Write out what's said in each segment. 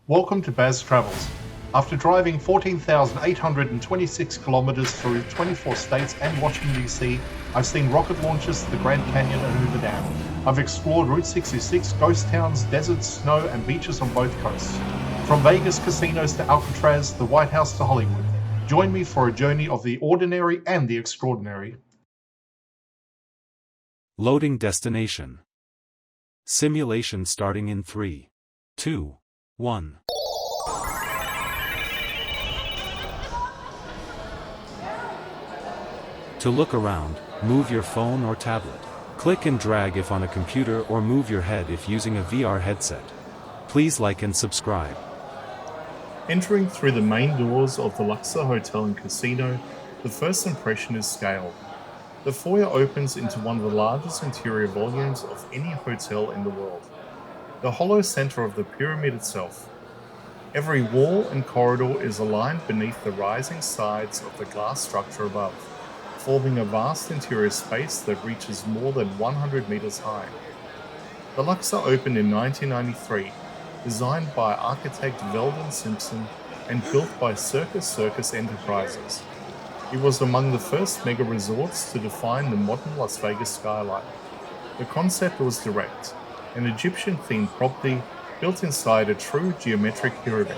Welcome to Baz Travels. After driving 14,826 kilometers through 24 states and Washington, D.C., I've seen rocket launches to the Grand Canyon and Hoover Dam. I've explored Route 66, ghost towns, deserts, snow, and beaches on both coasts. From Vegas casinos to Alcatraz, the White House to Hollywood. Join me for a journey of the ordinary and the extraordinary. Loading destination. Simulation starting in 3, 2, 1. To look around, move your phone or tablet. Click and drag if on a computer or move your head if using a VR headset. Please like and subscribe. Entering through the main doors of the Luxor Hotel and Casino, the first impression is scale. The foyer opens into one of the largest interior volumes of any hotel in the world. The hollow center of the pyramid itself. Every wall and corridor is aligned beneath the rising sides of the glass structure above, forming a vast interior space that reaches more than 100 meters high. The Luxor opened in 1993, designed by architect Veldon Simpson and built by Circus Circus Enterprises. It was among the first mega resorts to define the modern Las Vegas skyline. The concept was direct, an Egyptian-themed property built inside a true geometric pyramid.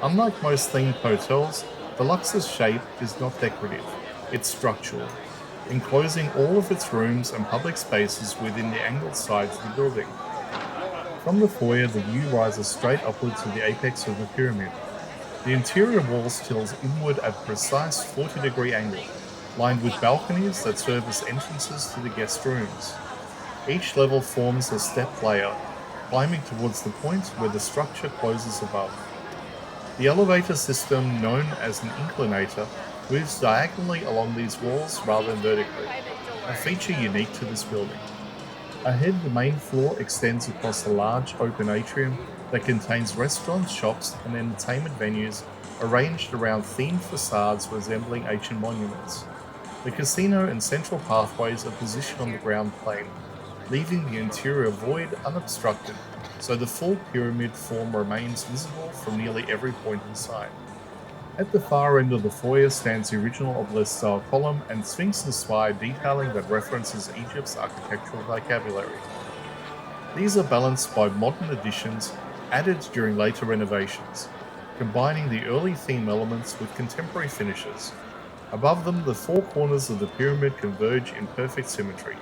Unlike most themed hotels, the Luxor's shape is not decorative, it's structural, enclosing all of its rooms and public spaces within the angled sides of the building. From the foyer, the view rises straight upward to the apex of the pyramid. The interior walls tilt inward at a precise 40-degree angle, lined with balconies that serve as entrances to the guest rooms. Each level forms a step layer, climbing towards the point where the structure closes above. The elevator system, known as an inclinator, moves diagonally along these walls rather than vertically, a feature unique to this building. Ahead, the main floor extends across a large open atrium that contains restaurants, shops, and entertainment venues arranged around themed facades resembling ancient monuments. The casino and central pathways are positioned on the ground plane, leaving the interior void unobstructed, so the full pyramid form remains visible from nearly every point inside. At the far end of the foyer stands the original obelisk-style column and sphinx and spire detailing that references Egypt's architectural vocabulary. These are balanced by modern additions added during later renovations, combining the early theme elements with contemporary finishes. Above them, the four corners of the pyramid converge in perfect symmetry,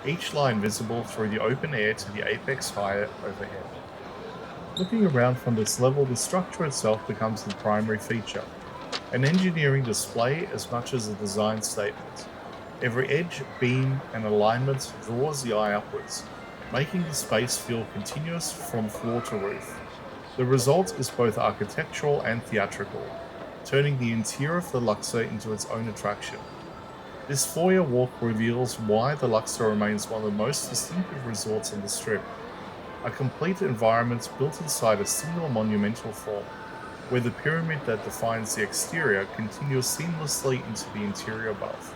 each line visible through the open air to the apex higher overhead. Looking around from this level, the structure itself becomes the primary feature, an engineering display as much as a design statement. Every edge, beam, and alignment draws the eye upwards, making the space feel continuous from floor to roof. The result is both architectural and theatrical, turning the interior of the Luxor into its own attraction. This foyer walk reveals why the Luxor remains one of the most distinctive resorts on the Strip, a complete environment built inside a single monumental form, where the pyramid that defines the exterior continues seamlessly into the interior above.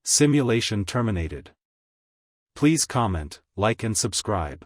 Simulation terminated. Please comment, like and subscribe.